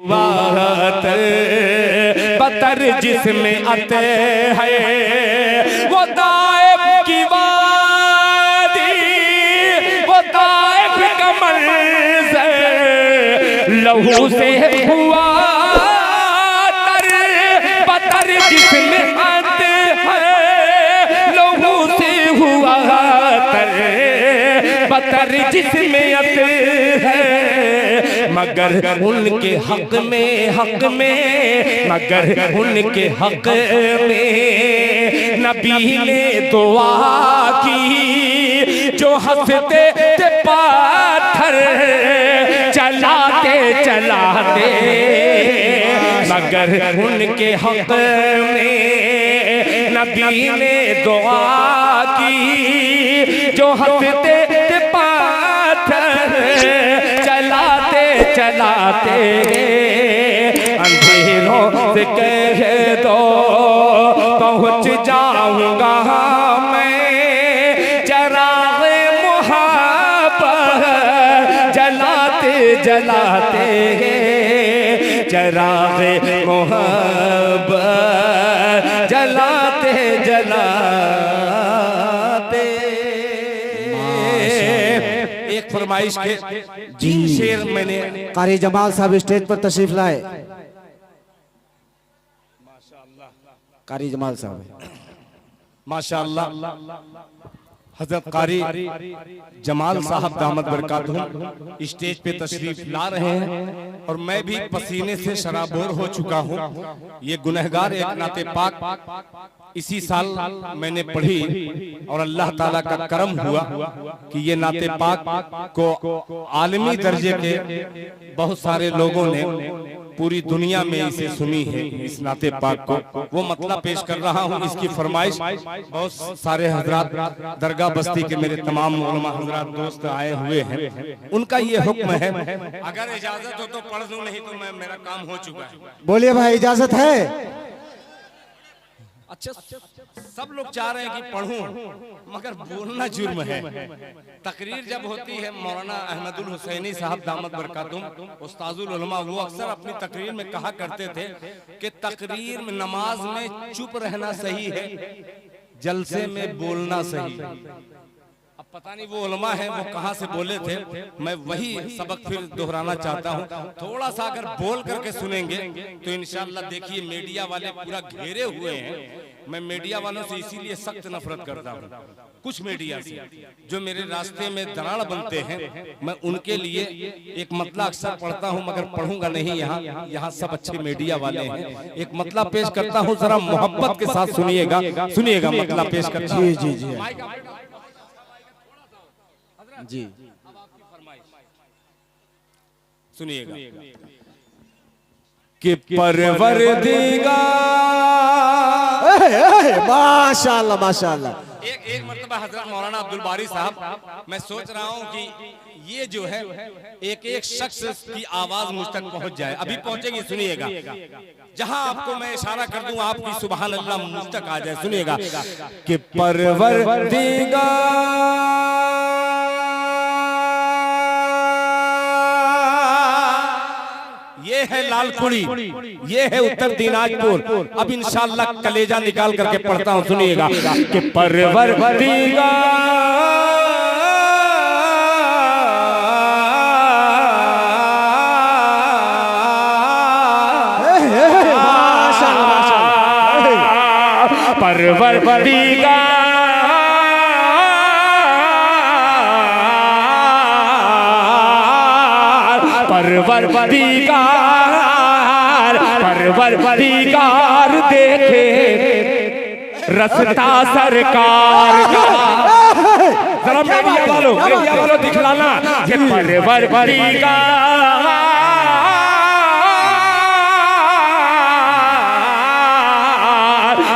बात बतर जिसमें आते हैं वो ताइब की वादी, वो ताइब का मंज़र लहू से हुआ तर बतर जिसमें आते हैं लहू से हुआ तर बतर जिसमें आते हैं। मगर उनके हक में मगर उनके हक में नबी ने दुआ की जो हंसते थे पाथर चलाते चलाते। मगर उनके हक में नबी ने दुआ की जो हंसते थे पाथर चलाते चलाते। अंधेरों से कह दो पहुँच जाऊंगा मैं चराग़े मुहब्बत जलाते जलाते चराग़े मुहब्बत जलाते जलाते। एक फरमाइश के जी शेर मैंने कारी जमाल साहब स्टेज पर तशरीफ लाए। कारी जमाल साहब माशाअल्लाह हजरत कारी जमाल साहब दामद बरकातहू स्टेज पे तशरीफ ला रहे हैं और मैं भी पसीने से शराबोर हो चुका हूँ। ये गुनहगार एक नाते पाक इसी साल मैंने पढ़ी और अल्लाह ताला का करम हुआ कि ये नाते पाक को आलमी दर्जे के बहुत सारे लोगों ने पूरी दुनिया में इसे सुनी है। इस नाते पाक को वो मतलब पेश कर रहा हूँ। इसकी फरमाइश बहुत सारे हजरात दरगाह बस्ती के मेरे तमाम उलमा हजरात दोस्त आए हुए हैं। उनका ये हुक्म है, अगर इजाजत हो तो पढ़ दूं, नहीं तो मैं मेरा काम हो चुका है। बोलिए भाई, इजाजत है? अच्छा, सब लोग चाह रहे हैं कि पढ़ूं, मगर बोलना जुर्म है। तकरीर जब होती है, मौलाना अहमदुल हुसैनी साहब दामद बरकातुहू उस्ताजुल उलमा, वो अक्सर अपनी तकरीर में कहा करते थे कि तकरीर में नमाज में चुप रहना सही है, जलसे में बोलना सही। अब पता नहीं वो उलमा है वो कहाँ से बोले थे, मैं वही सबक फिर दोहराना चाहता हूँ। थोड़ा सा अगर बोल करके सुनेंगे तो इंशाअल्लाह देखिए मीडिया वाले पूरा घेरे हुए हैं। मैं मीडिया वालों से इसीलिए सख्त नफरत करता हूँ, कुछ मीडिया से जो मेरे रास्ते में दरार बनते हैं। मैं उनके लिए एक मतला अक्सर पढ़ता हूँ, मगर पढ़ूंगा नहीं। यहाँ सब अच्छे मीडिया वाले हैं। एक मतला पेश करता हूँ, जरा मोहब्बत के साथ सुनिएगा, सुनिएगा मतला पेश करता हूँ। जी जी जी सुनिएगा कि परवरदिगार। माशाअल्लाह माशाअल्लाह। एक मर्तबा हजरत मौलाना अब्दुल बारी साहब, मैं सोच रहा हूँ कि ये जो है एक एक शख्स की आवाज मुझ तक पहुंच जाए। अभी पहुंचेगी, सुनिएगा। जहां आपको मैं इशारा कर दूं आपकी सुभान अल्लाह मुझ तक आ जाए, सुनिएगा कि परवरदिगार ये है लालकुड़ी, ये है उत्तर दिनाजपुर। अब इंशाअल्लाह कलेजा निकाल करके पढ़ता हूँ, सुनिएगा कि परवरदिगार परवरदिगार परवरदिगार देखे रसता सरकार का। जरा मीडिया वालों दिखलाना कि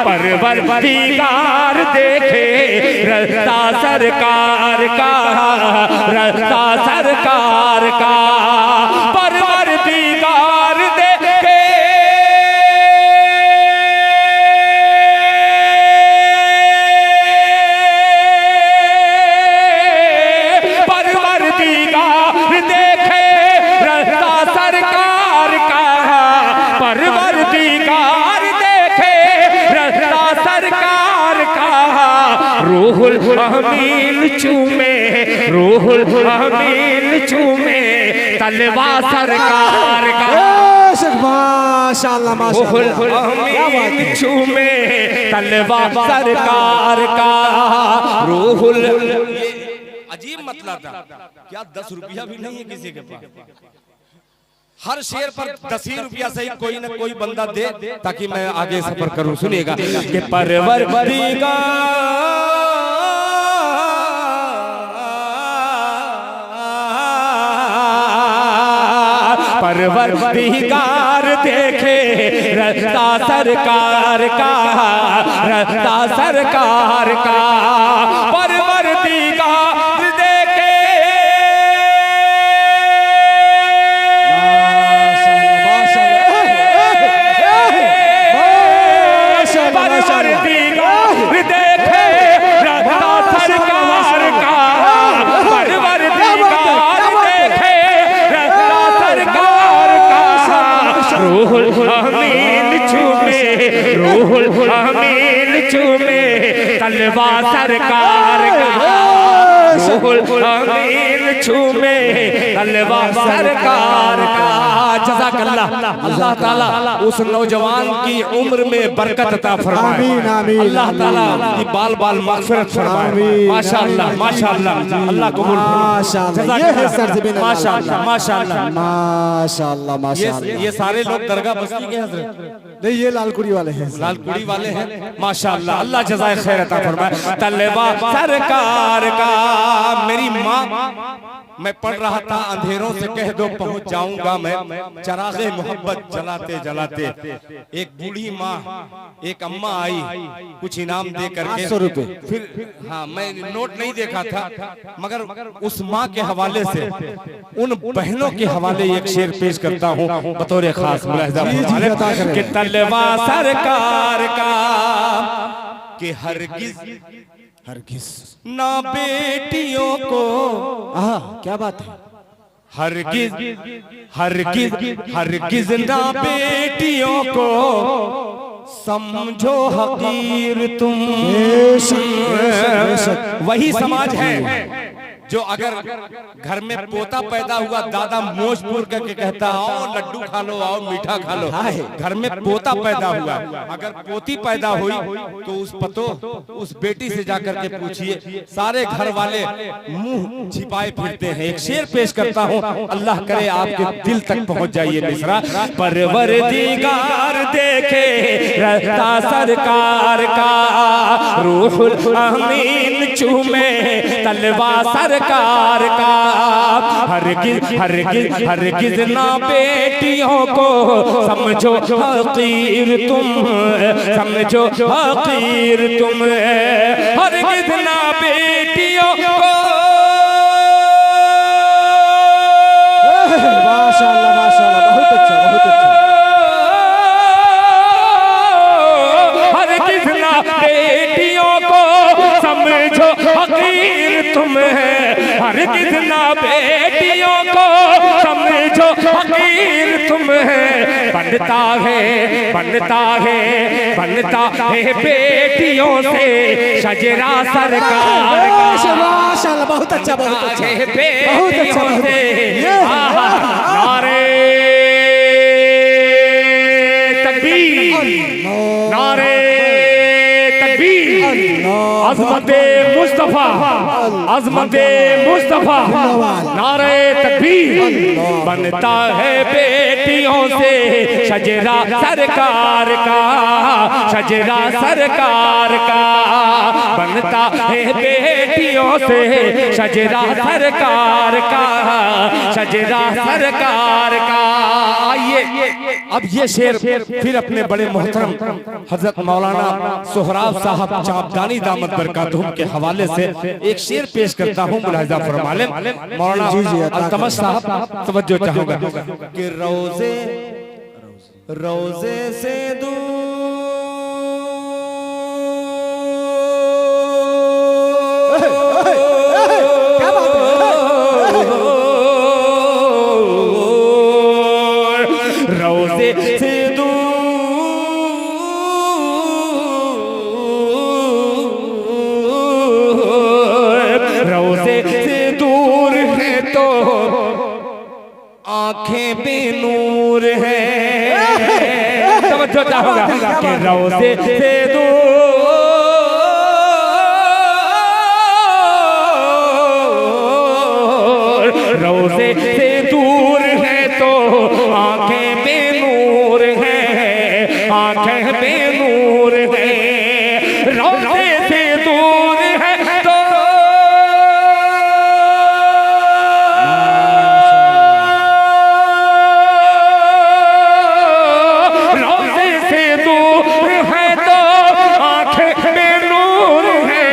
परवरदिगार देखे रस्ता सरकार का, रस्ता सरकार का। परवरदिगार देखे परवरदिगार देखे रस्ता सरकार का। रूहुल अमीन चूमे, रूहुल अमीन चूमे तलवा सरकार का। माशाल्लाह रूहुल माशाल्लाह, क्या बात अमीन है। चूमे तलवा सरकार का। रूहुल अजीब मतलब था, क्या 10 रुपया भी नहीं है किसी के पास? हर शेर पर 10 ही रुपया से ही कोई न कोई बंदा दे ताकि मैं आगे सफर करूं। सुनिएगा कि परवरदिगार देखे रास्ता सरकार का, रास्ता सरकार का। परवरदिगार देखे परवरदिगार देखे रास्ता सरकार का, परवरदिगार देखे रास्ता सरकार का। रूहुल अमीन चूमे, रूहुल अमीन चूमे तलवा सरकार का। रूहुल अमीन चूमे तलवा सरकार का। जज़ाकल्लाह। अल्लाह ताला उस नौजवान की उम्र में बरकत अता फरमाए। आमीन, आमीन, अल्लाह ताला आमीन। उनकी बाल बाल मग़फ़िरत फरमाए। आमीन। माशाअल्लाह माशाअल्लाह, अल्लाह कबूल माशाअल्लाह, ये है सरज़मीन अल्लाह। माशाअल्लाह माशाअल्लाह। माशाअल्लाह माशाअल्लाह। ये सारे लोग दरगाह बस्ती के हजरत नहीं, ये लालकुड़ी वाले हैं। लालकुड़ी वाले हैं। माशाअल्लाह, अल्लाह जज़ाए खैर अता फरमाए। तलवा सरकार का। मेरी माँ, मैं पढ़ रहा था, अंधेरों से कह दो पहुंच जाऊंगा मैं, चरागे मोहब्बत जलाते जलाते। एक बूढ़ी माँ, एक अम्मा आई, कुछ इनाम दे करके 800 रुपए। फिर हाँ, मैं नोट नहीं देखा था, मगर उस माँ के हवाले से उन बहनों के हवाले एक शेर पेश करता हूँ बतौर खास मुलाहिजा फरमाएं कि तलवा सरकार का कि हरगिज हरगिज ना बेटियों को, क्या बात है। हरगिज हरगिज हरगिज ना बेटियों को समझो हकीर तुम। वही समाज है जो अगर घर में पोता पैदा हुआ, दादा मोजपुर करके कहता आओ लड्डू खा लो, आओ मीठा खा लो। घर में पोता पैदा हुआ, अगर पोती पैदा हुई तो उस पतो उस बेटी से जाकर के पूछिए, सारे घर वाले मुंह छिपाए फिरते हैं। एक शेर पेश करता हूँ, अल्लाह करे आपके दिल तक पहुंच जाइए मिसरा। परवरदिगार देखे रास्ता सरकार का, रूहुल अमीन चूमे तलवा सरकार का। हरगिज हरगिज हरगिज ना बेटियों को समझो हकीर तुम, समझो हकीर तुम। हरगिज ना बेटियों को। माशाअल्लाह माशाअल्लाह, बहुत अच्छा बहुत अच्छा। हरगिज ना बेटियों को समझो हकीर तुम है। हरगिज ना बेटियों को समझो हकीर तुम है। बनता है बनता है बनता है बेटियों से शजरा सरकार का। माशाअल्लाह, बहुत अच्छा बहुत अच्छा है बहुत अच्छा बेटियों बहुत से अच्छा। नारे तकबीर, नारे तकबीर। अज़मत मुस्तफा, अज़मत मुस्तफा, नारे तकबीर। बनता है बेटियों से शजरा सरकार का, शजरा सरकार का। बनता है बेटियों से शजरा सरकार का, शजरा सरकार का। आइए अब ये शेर फिर अपने बड़े मोहतरम हजरत मौलाना सोहराब साहब चापदानी दामत बरकातुहू के हवाले से एक शेर पेश करता हूँ, मुलाहिजा फरमा लें। मौलाना अल्तमश साहब तवज्जो चाहूंगा कि रोजे रोजे से दूर रोजे से दूर नूर है। तवज्जो चाहूंगा कि रोज़े से दूर, रोज़े से दूर है तो आंखें बेनूर है, आंखें बेनूर है। रोज़े से दूर है तो रोज़े से दूर है तो आंखें बेनूर है।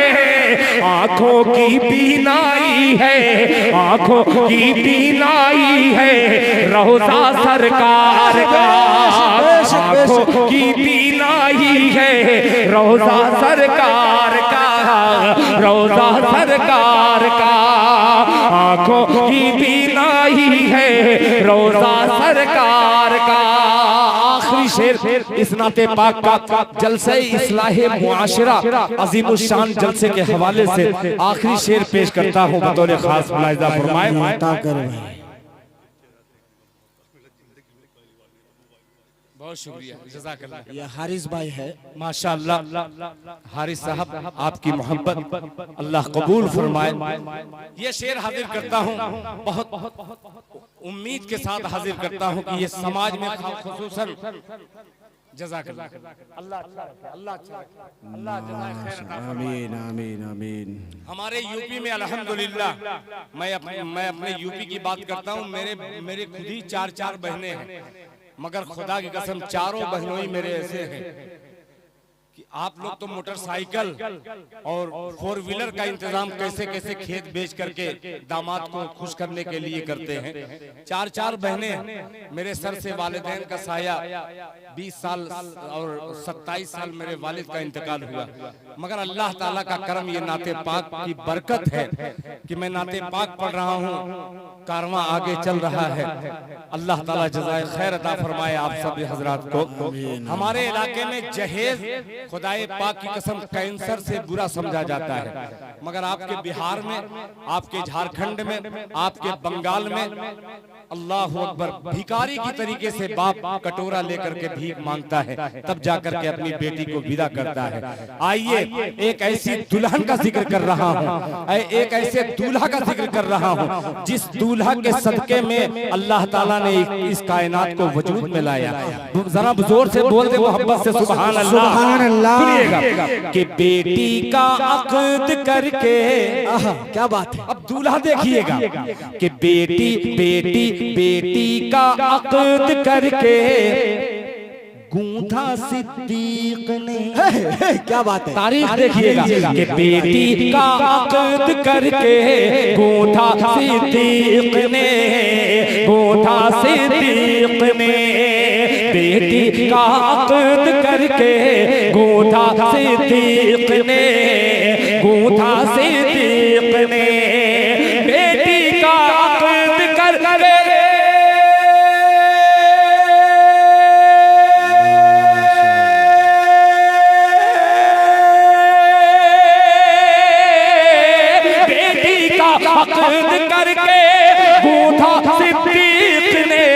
आंखों की बीनाई है, आंखों की बीनाई है रोज़ा सरकार का। आंखों की बीनाई है रोज़ा सरकार का, रोज़ा सरकार का। आंखों की बीनाई है रोज़ा सरकार का। आखिरी शेर इस नाते पाक का जलसे इस्लाहे मुआशरा अजीमुल शान जलसे के हवाले से आखिरी शेर पेश करता हूँ बतौर खास मुलाहिजा फरमाए। बहुत शुक्रिया, जज़ाकल्लाह। ये हारिस भाई है। माशाअल्लाह हारिस साहब, आपकी मोहब्बत अल्लाह कबूल फरमाए। ये शेर हाजिर करता हूँ, बहुत उम्मीद के साथ हाजिर करता हूँ कि ये समाज में खुसूसन जज़ाकल्लाह अल्लाह आमीन आमीन आमीन। हमारे यूपी में अल्हम्दुलिल्लाह, मैं अपने यूपी की बात करता हूँ। मेरे खुद ही चार बहनें हैं, मगर खुदा की कसम चारों बहनों ही मेरे ऐसे हैं कि आप लोग तो मोटरसाइकिल और 4 व्हीलर का इंतजाम कैसे कैसे खेत बेच करके दामाद को खुश करने के लिए करते हैं। चार बहनें मेरे सर से वालिदैन का साया 20 साल और 27 साल मेरे वालिद का इंतकाल हुआ, मगर अल्लाह ताला का करम, ये नाते पाक की बरकत है कि मैं नाते पाक पढ़ रहा हूँ, कारवां आगे चल रहा है। अल्लाह ताला जज़ाए खैर अता फरमाए आप सब हजरात को। हमारे इलाके में जहेज खुदाए पाक की कसम कैंसर से बुरा समझा जाता है, मगर आपके बिहार में, आपके झारखंड में, आपके बंगाल में अल्लाह अकबर भिखारी की तरीके से बाप कटोरा लेकर के भीख मांगता है, तब जाकर के अपनी बेटी को विदा करता है। आइए एक ऐसी दुल्हन का जिक्र कर रहा हूँ, एक ऐसे दूल्हा का जिक्र कर रहा हूँ जिस दूल्हा के सदके में अल्लाह ताला ने इस कायनात को वजूद में लाया। जरा जोर से बोल दे मोहब्बत से सुभान अल्लाह। सुनिएगा कि बेटी का अक़्द करके, क्या बात है। अब दूल्हा देखिएगा कि बेटी का अक़्द करके गूंथा सिद्दीक ने। क्या बात है। तारीख देखिएगा कि बेटी का अक़्द करके गूंथा सिद्दीक ने, गूंथा सिद्दीक ने। बेटी का अक़्द करके गूंथा सिद्दीक ने, गूंथा सिद्दीक ने। बेटी का अक़्द करके अक़्द करके गूंथा सिद्दीक ने।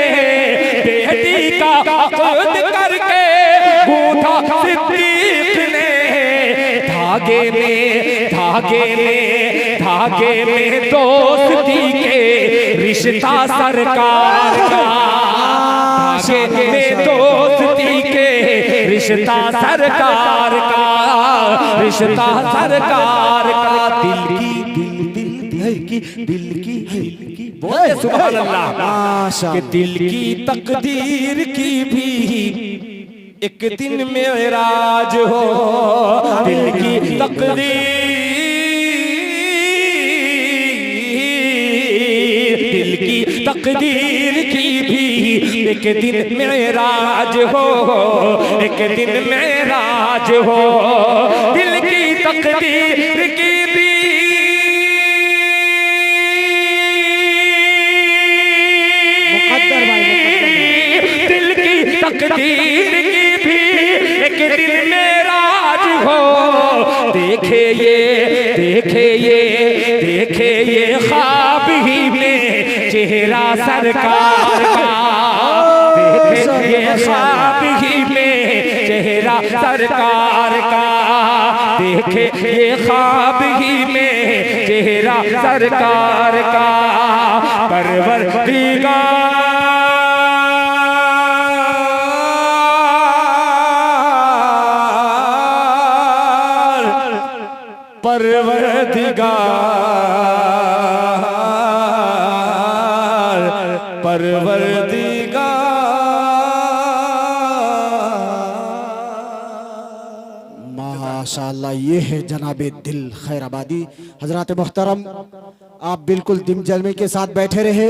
बेटी का अक़्द करके गूंथा सिद्दीक ने। धागे में दोस्ती के रिश्ता सरकार का। धागे में दोस्ती के रिश्ता सरकार का, रिश्ता सरकार का। दिल की बोले सुभान अल्लाह। कि दिल की तकदीर की भी एक दिन मेराज हो। दिल की तकदीर की भी एक दिन मेराज हो, एक दिन मेराज हो। दिल की तकदीर की भी तकदीर की भी एक दिन मेराज हो। देखे ये ख्वाब ही में चेहरा सरकार का। देखे ये ख्वाब ही में चेहरा सरकार का माशाअल्लाह, ये है जनाबे दिल खैराबादी। हजरात मोहतरम, आप बिल्कुल दिम जलमे के साथ बैठे रहे।